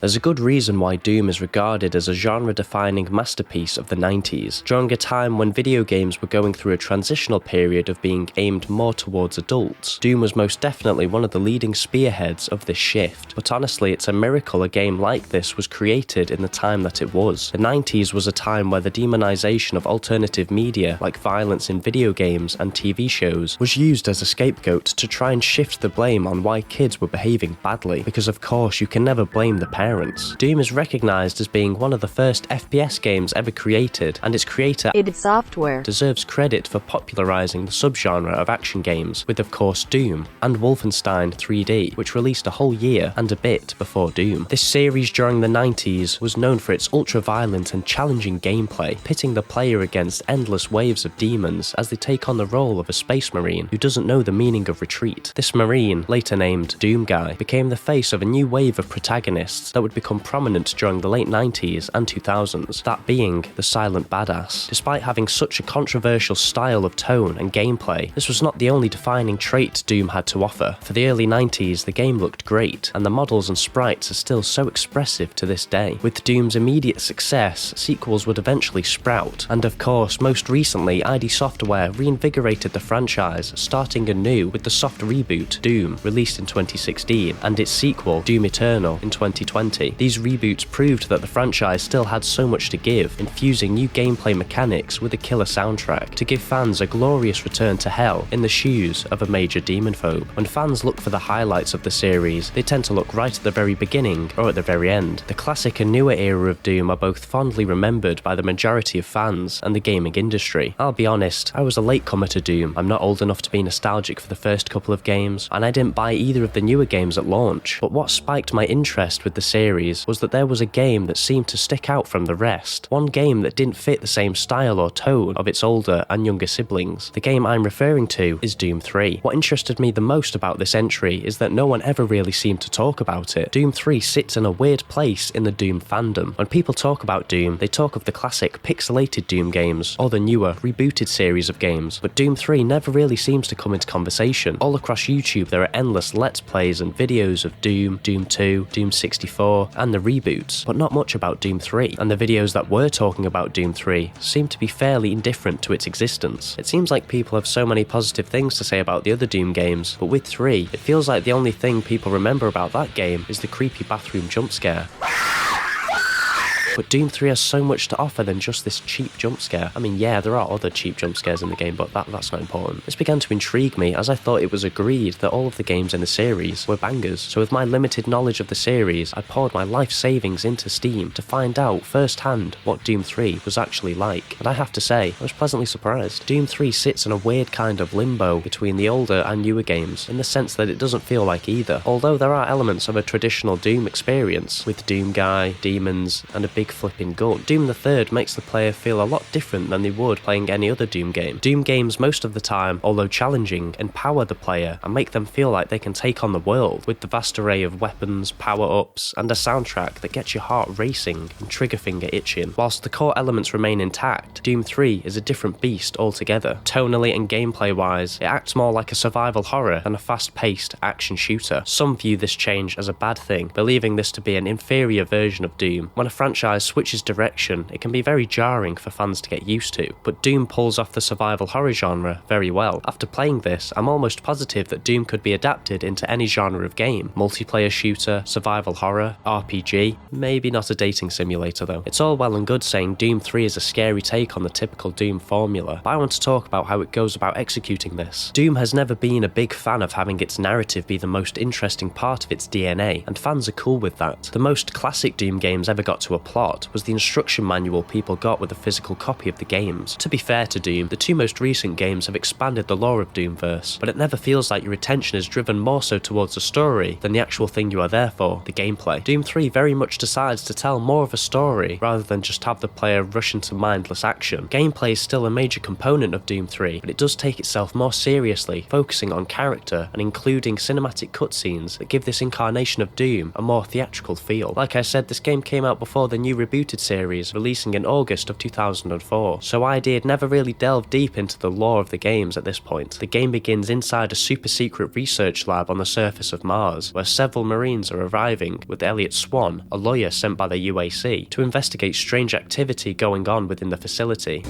There's a good reason why Doom is regarded as a genre-defining masterpiece of the 90s. During a time when video games were going through a transitional period of being aimed more towards adults, Doom was most definitely one of the leading spearheads of this shift. But honestly, it's a miracle a game like this was created in the time that it was. The 90s was a time where the demonization of alternative media, like violence in video games and TV shows, was used as a scapegoat to try and shift the blame on why kids were behaving badly, because of course you can never blame the parents. Doom is recognised as being one of the first FPS games ever created, and its creator, id Software, deserves credit for popularising the subgenre of action games, with of course Doom, and Wolfenstein 3D, which released a whole year and a bit before Doom. This series during the 90s was known for its ultra-violent and challenging gameplay, pitting the player against endless waves of demons as they take on the role of a space marine who doesn't know the meaning of retreat. This marine, later named Doom Guy, became the face of a new wave of protagonists that would become prominent during the late 90s and 2000s, that being the silent badass. Despite having such a controversial style of tone and gameplay, this was not the only defining trait Doom had to offer. For the early 90s, the game looked great, and the models and sprites are still so expressive to this day. With Doom's immediate success, sequels would eventually sprout, and of course, most recently, id Software reinvigorated the franchise, starting anew with the soft reboot Doom, released in 2016, and its sequel, Doom Eternal, in 2020. These reboots proved that the franchise still had so much to give, infusing new gameplay mechanics with a killer soundtrack to give fans a glorious return to hell in the shoes of a major demonphobe. When fans look for the highlights of the series, they tend to look right at the very beginning or at the very end. The classic and newer era of Doom are both fondly remembered by the majority of fans and the gaming industry. I'll be honest, I was a latecomer to Doom. I'm not old enough to be nostalgic for the first couple of games, and I didn't buy either of the newer games at launch. But what spiked my interest with the series was that there was a game that seemed to stick out from the rest. One game that didn't fit the same style or tone of its older and younger siblings. The game I'm referring to is Doom 3. What interested me the most about this entry is that no one ever really seemed to talk about it. Doom 3 sits in a weird place in the Doom fandom. When people talk about Doom, they talk of the classic pixelated Doom games, or the newer, rebooted series of games, but Doom 3 never really seems to come into conversation. All across YouTube there are endless Let's Plays and videos of Doom, Doom 2, Doom 64, and the reboots, but not much about Doom 3, and the videos that were talking about Doom 3 seem to be fairly indifferent to its existence. It seems like people have so many positive things to say about the other Doom games, but with 3, it feels like the only thing people remember about that game is the creepy bathroom jump scare. But Doom 3 has so much to offer than just this cheap jump scare. I mean, yeah, there are other cheap jump scares in the game, but that's not important. This began to intrigue me as I thought it was agreed that all of the games in the series were bangers. So with my limited knowledge of the series, I poured my life savings into Steam to find out firsthand what Doom 3 was actually like. And I have to say, I was pleasantly surprised. Doom 3 sits in a weird kind of limbo between the older and newer games, in the sense that it doesn't feel like either. Although there are elements of a traditional Doom experience, with Doom Guy, demons, and a big flipping gun. Doom the Third makes the player feel a lot different than they would playing any other Doom game. Doom games most of the time, although challenging, empower the player and make them feel like they can take on the world, with the vast array of weapons, power-ups, and a soundtrack that gets your heart racing and trigger finger itching. Whilst the core elements remain intact, Doom 3 is a different beast altogether. Tonally and gameplay-wise, it acts more like a survival horror than a fast-paced action shooter. Some view this change as a bad thing, believing this to be an inferior version of Doom. When a franchise switches direction, it can be very jarring for fans to get used to, but Doom pulls off the survival horror genre very well. After playing this, I'm almost positive that Doom could be adapted into any genre of game. Multiplayer shooter, survival horror, RPG, maybe not a dating simulator though. It's all well and good saying Doom 3 is a scary take on the typical Doom formula, but I want to talk about how it goes about executing this. Doom has never been a big fan of having its narrative be the most interesting part of its DNA, and fans are cool with that. The most classic Doom games ever got to a plot was the instruction manual people got with a physical copy of the games. To be fair to Doom, the two most recent games have expanded the lore of Doomverse, but it never feels like your attention is driven more so towards the story than the actual thing you are there for, the gameplay. Doom 3 very much decides to tell more of a story rather than just have the player rush into mindless action. Gameplay is still a major component of Doom 3, but it does take itself more seriously, focusing on character and including cinematic cutscenes that give this incarnation of Doom a more theatrical feel. Like I said, this game came out before the new new rebooted series releasing in August of 2004, so I had never really delved deep into the lore of the games at this point. The game begins inside a super secret research lab on the surface of Mars, where several Marines are arriving with Elliot Swan, a lawyer sent by the UAC, to investigate strange activity going on within the facility.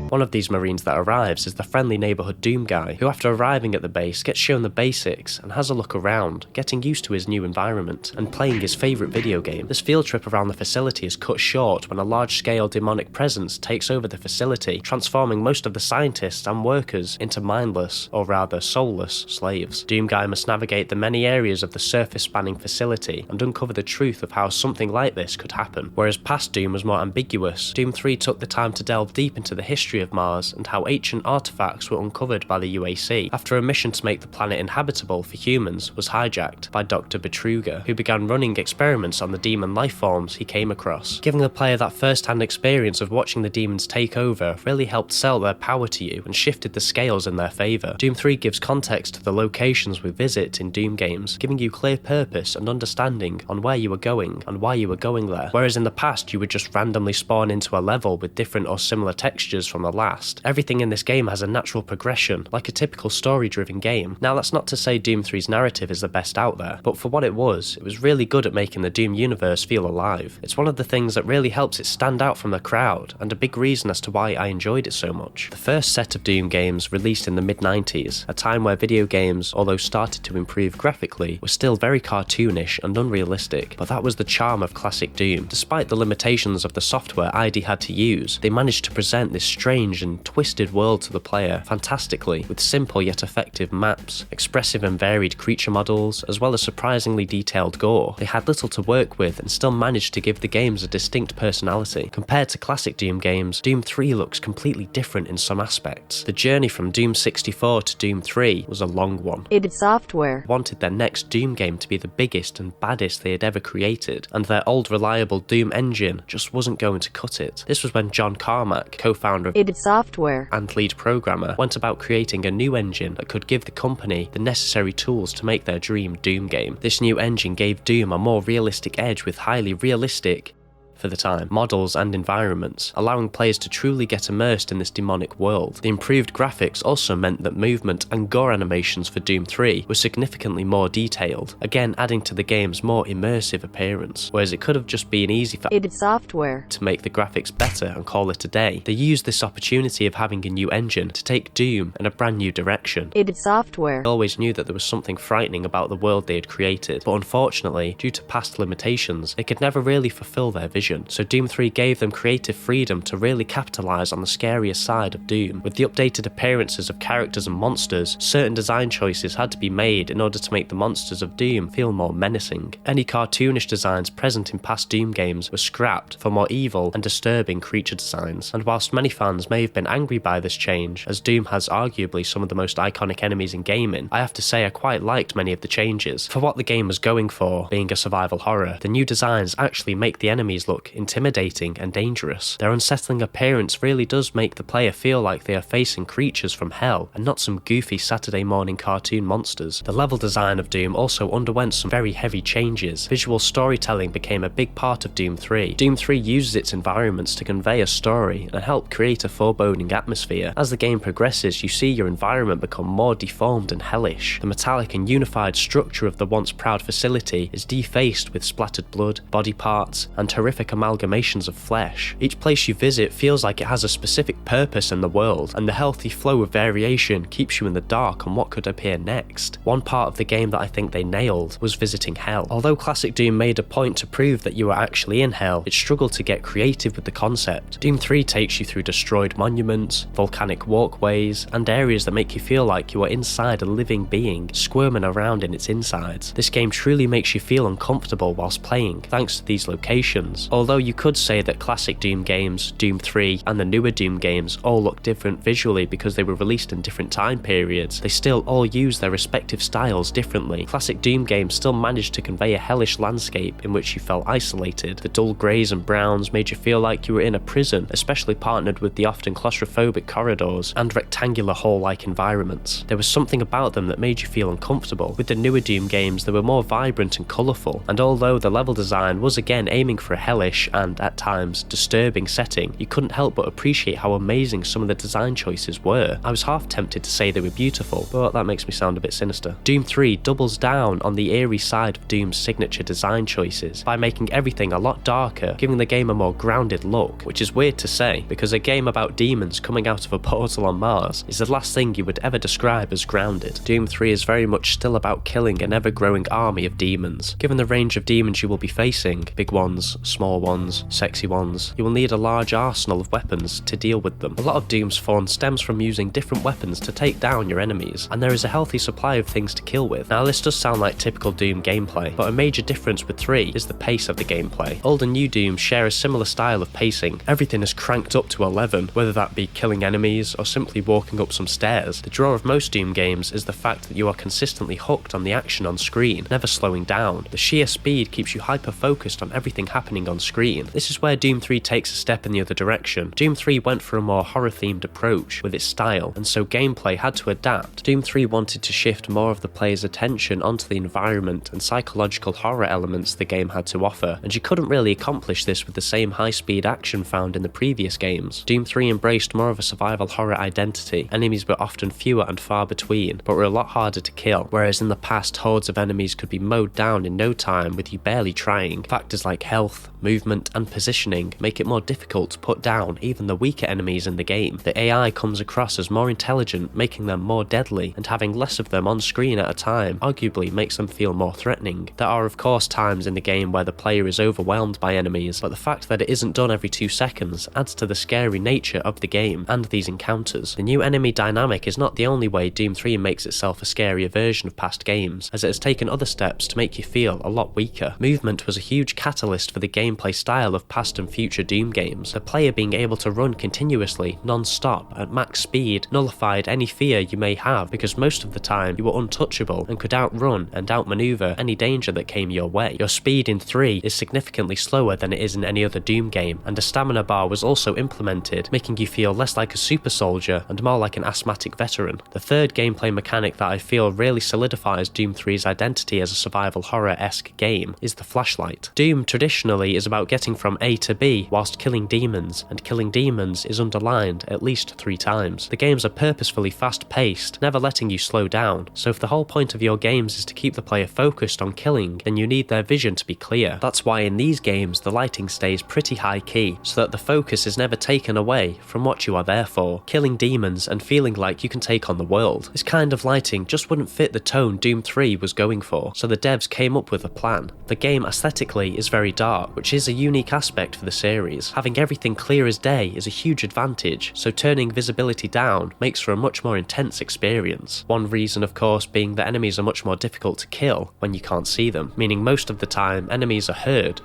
One of these Marines that arrives is the friendly neighbourhood Doom guy, who after arriving at the base gets shown the basics and has a look around, getting used to his new environment, and playing his favourite video game. This field trip around the facility is cut short when a large-scale demonic presence takes over the facility, transforming most of the scientists and workers into mindless, or rather soulless, slaves. Doom guy must navigate the many areas of the surface-spanning facility and uncover the truth of how something like this could happen. Whereas past Doom was more ambiguous, Doom 3 took the time to delve deep into the history of Mars and how ancient artifacts were uncovered by the UAC after a mission to make the planet inhabitable for humans was hijacked by Dr. Betruger, who began running experiments on the demon lifeforms he came across. Giving the player that first-hand experience of watching the demons take over really helped sell their power to you and shifted the scales in their favour. Doom 3 gives context to the locations we visit in Doom games, giving you clear purpose and understanding on where you were going and why you were going there, whereas in the past you would just randomly spawn into a level with different or similar textures from the last. Everything in this game has a natural progression, like a typical story-driven game. Now that's not to say Doom 3's narrative is the best out there, but for what it was really good at making the Doom universe feel alive. It's one of the things that really helps it stand out from the crowd, and a big reason as to why I enjoyed it so much. The first set of Doom games released in the mid-90s, a time where video games, although started to improve graphically, were still very cartoonish and unrealistic, but that was the charm of classic Doom. Despite the limitations of the software ID had to use, they managed to present this strange and twisted world to the player fantastically, with simple yet effective maps, expressive and varied creature models, as well as surprisingly detailed gore. They had little to work with and still managed to give the games a distinct personality. Compared to classic Doom games, Doom 3 looks completely different in some aspects. The journey from Doom 64 to Doom 3 was a long one. id Software Wanted their next Doom game to be the biggest and baddest they had ever created, and their old reliable Doom engine just wasn't going to cut it. This was when John Carmack, co-founder of id Software and lead programmer, went about creating a new engine that could give the company the necessary tools to make their dream Doom game. This new engine gave Doom a more realistic edge with highly realistic, for the time, models and environments, allowing players to truly get immersed in this demonic world. The improved graphics also meant that movement and gore animations for Doom 3 were significantly more detailed, again adding to the game's more immersive appearance. Whereas it could have just been easy for id Software to make the graphics better and call it a day, they used this opportunity of having a new engine to take Doom in a brand new direction. id Software They always knew that there was something frightening about the world they had created, but unfortunately, due to past limitations, they could never really fulfill their vision. So Doom 3 gave them creative freedom to really capitalise on the scarier side of Doom. With the updated appearances of characters and monsters, certain design choices had to be made in order to make the monsters of Doom feel more menacing. Any cartoonish designs present in past Doom games were scrapped for more evil and disturbing creature designs, and whilst many fans may have been angry by this change, as Doom has arguably some of the most iconic enemies in gaming, I have to say I quite liked many of the changes. For what the game was going for, being a survival horror, the new designs actually make the enemies look intimidating and dangerous. Their unsettling appearance really does make the player feel like they are facing creatures from hell and not some goofy Saturday morning cartoon monsters. The level design of Doom also underwent some very heavy changes. Visual storytelling became a big part of Doom 3. Doom 3 uses its environments to convey a story and help create a foreboding atmosphere. As the game progresses, you see your environment become more deformed and hellish. The metallic and unified structure of the once proud facility is defaced with splattered blood, body parts, and horrific amalgamations of flesh. Each place you visit feels like it has a specific purpose in the world, and the healthy flow of variation keeps you in the dark on what could appear next. One part of the game that I think they nailed was visiting hell. Although classic Doom made a point to prove that you were actually in hell, it struggled to get creative with the concept. Doom 3 takes you through destroyed monuments, volcanic walkways, and areas that make you feel like you are inside a living being, squirming around in its insides. This game truly makes you feel uncomfortable whilst playing, thanks to these locations. Although you could say that classic Doom games, Doom 3, and the newer Doom games all look different visually because they were released in different time periods, they still all use their respective styles differently. Classic Doom games still managed to convey a hellish landscape in which you felt isolated. The dull greys and browns made you feel like you were in a prison, especially partnered with the often claustrophobic corridors and rectangular hall-like environments. There was something about them that made you feel uncomfortable. With the newer Doom games, they were more vibrant and colourful, and although the level design was again aiming for a hellish hellish and, at times, disturbing setting, you couldn't help but appreciate how amazing some of the design choices were. I was half tempted to say they were beautiful, but that makes me sound a bit sinister. Doom 3 doubles down on the eerie side of Doom's signature design choices by making everything a lot darker, giving the game a more grounded look, which is weird to say, because a game about demons coming out of a portal on Mars is the last thing you would ever describe as grounded. Doom 3 is very much still about killing an ever-growing army of demons. Given the range of demons you will be facing, big ones, small ones, sexy ones, you will need a large arsenal of weapons to deal with them. A lot of Doom's fun stems from using different weapons to take down your enemies, and there is a healthy supply of things to kill with. Now this does sound like typical Doom gameplay, but a major difference with 3 is the pace of the gameplay. Old and new Doom share a similar style of pacing. Everything is cranked up to 11, whether that be killing enemies or simply walking up some stairs. The draw of most Doom games is the fact that you are consistently hooked on the action on screen, never slowing down. The sheer speed keeps you hyper-focused on everything happening on screen. This is where Doom 3 takes a step in the other direction. Doom 3 went for a more horror-themed approach with its style, and so gameplay had to adapt. Doom 3 wanted to shift more of the player's attention onto the environment and psychological horror elements the game had to offer, and you couldn't really accomplish this with the same high-speed action found in the previous games. Doom 3 embraced more of a survival horror identity. Enemies were often fewer and far between, but were a lot harder to kill, whereas in the past hordes of enemies could be mowed down in no time with you barely trying. Factors like health, movement, and positioning make it more difficult to put down even the weaker enemies in the game. The AI comes across as more intelligent, making them more deadly, and having less of them on screen at a time arguably makes them feel more threatening. There are of course times in the game where the player is overwhelmed by enemies, but the fact that it isn't done every 2 seconds adds to the scary nature of the game and these encounters. The new enemy dynamic is not the only way Doom 3 makes itself a scarier version of past games, as it has taken other steps to make you feel a lot weaker. Movement was a huge catalyst for the gameplay style of past and future Doom games. The player being able to run continuously, non-stop, at max speed, nullified any fear you may have, because most of the time you were untouchable and could outrun and outmaneuver any danger that came your way. Your speed in 3 is significantly slower than it is in any other Doom game, and a stamina bar was also implemented, making you feel less like a super soldier and more like an asthmatic veteran. The third gameplay mechanic that I feel really solidifies Doom 3's identity as a survival horror-esque game is the flashlight. Doom traditionally is about getting from A to B whilst killing demons, and killing demons is underlined at least 3 times. The games are purposefully fast-paced, never letting you slow down, so if the whole point of your games is to keep the player focused on killing, then you need their vision to be clear. That's why in these games the lighting stays pretty high-key, so that the focus is never taken away from what you are there for, killing demons and feeling like you can take on the world. This kind of lighting just wouldn't fit the tone Doom 3 was going for, so the devs came up with a plan. The game aesthetically is very dark, which is a unique aspect for the series. Having everything clear as day is a huge advantage, so turning visibility down makes for a much more intense experience. One reason of course being that enemies are much more difficult to kill when you can't see them, meaning most of the time enemies are heard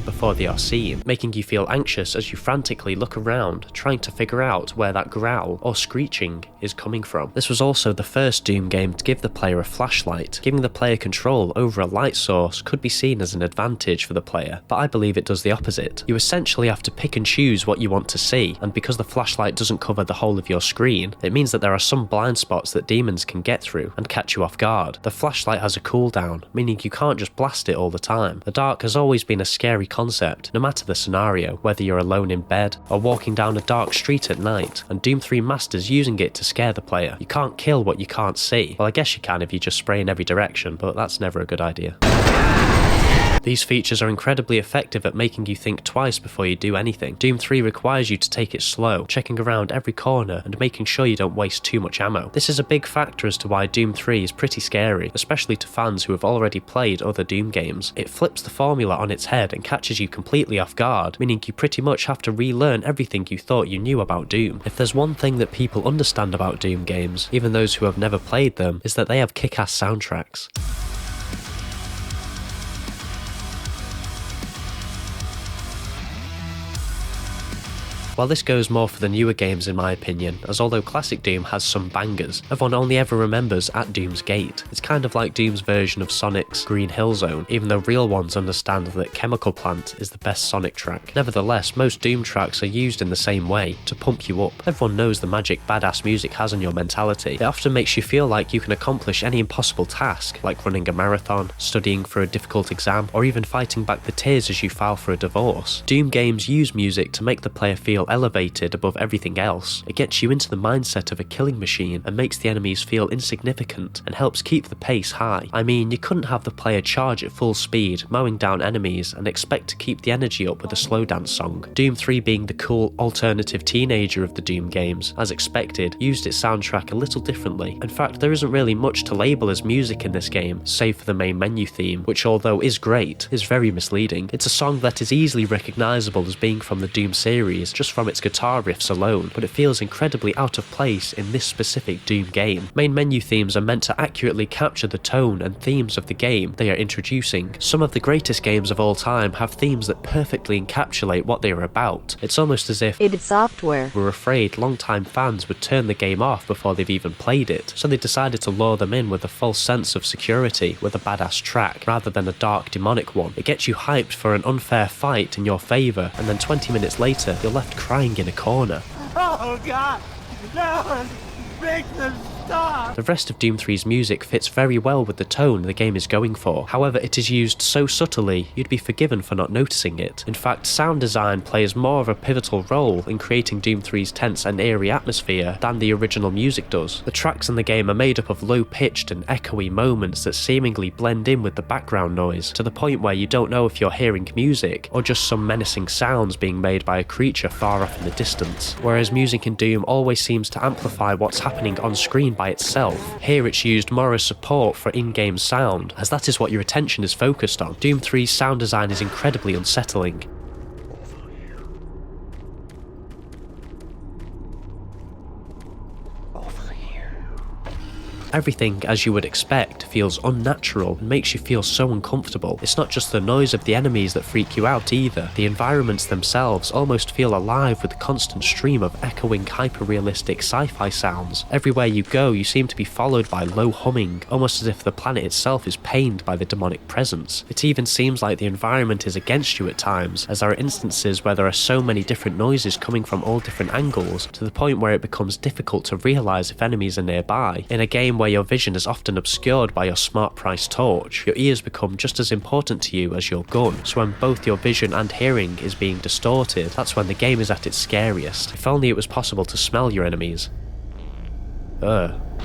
before they are seen, making you feel anxious as you frantically look around, trying to figure out where that growl or screeching is coming from. This was also the first Doom game to give the player a flashlight. Giving the player control over a light source could be seen as an advantage for the player, but I believe it does the opposite. You essentially have to pick and choose what you want to see, and because the flashlight doesn't cover the whole of your screen, it means that there are some blind spots that demons can get through and catch you off guard. The flashlight has a cooldown, meaning you can't just blast it all the time. The dark has always been a scary concept, no matter the scenario, whether you're alone in bed or walking down a dark street at night, and Doom 3 masters using it to scare the player. You can't kill what you can't see. Well, I guess you can if you just spray in every direction, but that's never a good idea. These features are incredibly effective at making you think twice before you do anything. Doom 3 requires you to take it slow, checking around every corner and making sure you don't waste too much ammo. This is a big factor as to why Doom 3 is pretty scary, especially to fans who have already played other Doom games. It flips the formula on its head and catches you completely off guard, meaning you pretty much have to relearn everything you thought you knew about Doom. If there's one thing that people understand about Doom games, even those who have never played them, is that they have kick-ass soundtracks. While this goes more for the newer games in my opinion, as although classic Doom has some bangers, everyone only ever remembers At Doom's Gate. It's kind of like Doom's version of Sonic's Green Hill Zone, even though real ones understand that Chemical Plant is the best Sonic track. Nevertheless, most Doom tracks are used in the same way, to pump you up. Everyone knows the magic badass music has on your mentality. It often makes you feel like you can accomplish any impossible task, like running a marathon, studying for a difficult exam, or even fighting back the tears as you file for a divorce. Doom games use music to make the player feel elevated above everything else. It gets you into the mindset of a killing machine and makes the enemies feel insignificant and helps keep the pace high. I mean, you couldn't have the player charge at full speed, mowing down enemies, and expect to keep the energy up with a slow dance song. Doom 3, being the cool alternative teenager of the Doom games, as expected, used its soundtrack a little differently. In fact, there isn't really much to label as music in this game, save for the main menu theme, which although is great, is very misleading. It's a song that is easily recognisable as being from the Doom series, just from its guitar riffs alone, but it feels incredibly out of place in this specific Doom game. Main menu themes are meant to accurately capture the tone and themes of the game they are introducing. Some of the greatest games of all time have themes that perfectly encapsulate what they are about. It's almost as if id Software were afraid long-time fans would turn the game off before they've even played it, so they decided to lure them in with a false sense of security with a badass track, rather than a dark demonic one. It gets you hyped for an unfair fight in your favour, and then 20 minutes later you're left crying in a corner. Oh God! No! Make them stop! The rest of Doom 3's music fits very well with the tone the game is going for. However, it is used so subtly, you'd be forgiven for not noticing it. In fact, sound design plays more of a pivotal role in creating Doom 3's tense and eerie atmosphere than the original music does. The tracks in the game are made up of low-pitched and echoey moments that seemingly blend in with the background noise, to the point where you don't know if you're hearing music or just some menacing sounds being made by a creature far off in the distance. Whereas music in Doom always seems to amplify what's happening on screen by itself, here it's used more as support for in-game sound, as that is what your attention is focused on. Doom 3's sound design is incredibly unsettling. Everything, as you would expect, feels unnatural and makes you feel so uncomfortable. It's not just the noise of the enemies that freak you out either. The environments themselves almost feel alive with a constant stream of echoing hyper-realistic sci-fi sounds. Everywhere you go, you seem to be followed by low humming, almost as if the planet itself is pained by the demonic presence. It even seems like the environment is against you at times, as there are instances where there are so many different noises coming from all different angles, to the point where it becomes difficult to realise if enemies are nearby. In a game where your vision is often obscured by your smart price torch, your ears become just as important to you as your gun, so when both your vision and hearing is being distorted, that's when the game is at its scariest. If only it was possible to smell your enemies.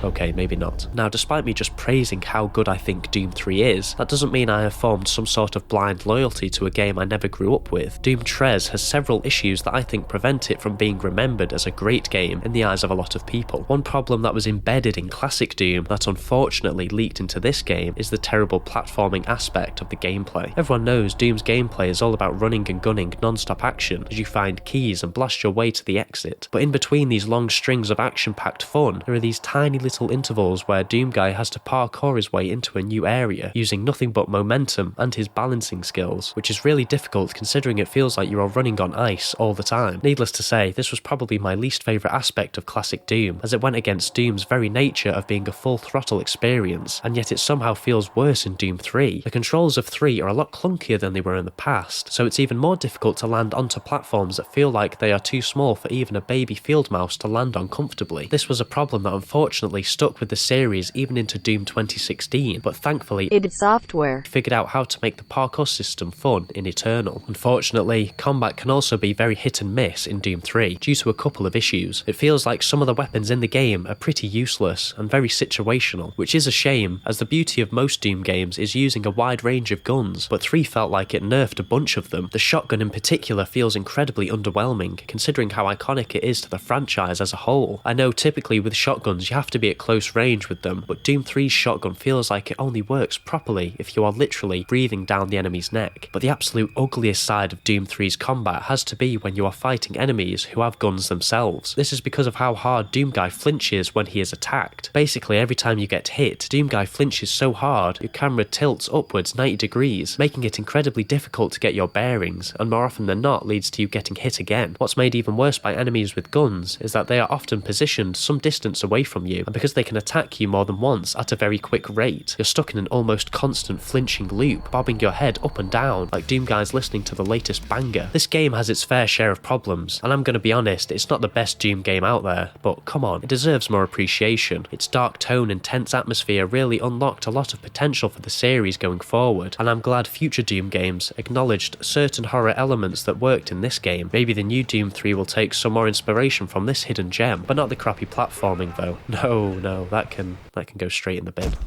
Okay, maybe not. Now, despite me just praising how good I think Doom 3 is, that doesn't mean I have formed some sort of blind loyalty to a game I never grew up with. Doom Tres has several issues that I think prevent it from being remembered as a great game in the eyes of a lot of people. One problem that was embedded in classic Doom that unfortunately leaked into this game is the terrible platforming aspect of the gameplay. Everyone knows Doom's gameplay is all about running and gunning non-stop action as you find keys and blast your way to the exit. But in between these long strings of action-packed fun, there are these tiny little intervals where Doom Guy has to parkour his way into a new area, using nothing but momentum and his balancing skills, which is really difficult considering it feels like you are running on ice all the time. Needless to say, this was probably my least favourite aspect of classic Doom, as it went against Doom's very nature of being a full throttle experience, and yet it somehow feels worse in Doom 3. The controls of 3 are a lot clunkier than they were in the past, so it's even more difficult to land onto platforms that feel like they are too small for even a baby field mouse to land on comfortably. This was a problem that unfortunately stuck with the series even into Doom 2016, but thankfully id Software figured out how to make the parkour system fun in Eternal. Unfortunately, combat can also be very hit and miss in Doom 3 due to a couple of issues. It feels like some of the weapons in the game are pretty useless and very situational, which is a shame, as the beauty of most Doom games is using a wide range of guns, but 3 felt like it nerfed a bunch of them. The shotgun in particular feels incredibly underwhelming, considering how iconic it is to the franchise as a whole. I know typically with shotguns you have to to be at close range with them, but Doom 3's shotgun feels like it only works properly if you are literally breathing down the enemy's neck. But the absolute ugliest side of Doom 3's combat has to be when you are fighting enemies who have guns themselves. This is because of how hard Doomguy flinches when he is attacked. Basically, every time you get hit, Doomguy flinches so hard your camera tilts upwards 90 degrees, making it incredibly difficult to get your bearings, and more often than not leads to you getting hit again. What's made even worse by enemies with guns is that they are often positioned some distance away from you, and because they can attack you more than once at a very quick rate, you're stuck in an almost constant flinching loop, bobbing your head up and down like Doomguy's listening to the latest banger. This game has its fair share of problems, and I'm gonna be honest, it's not the best Doom game out there, but come on, it deserves more appreciation. Its dark tone and tense atmosphere really unlocked a lot of potential for the series going forward, and I'm glad future Doom games acknowledged certain horror elements that worked in this game. Maybe the new Doom 3 will take some more inspiration from this hidden gem, but not the crappy platforming though. No, that can go straight in the bin.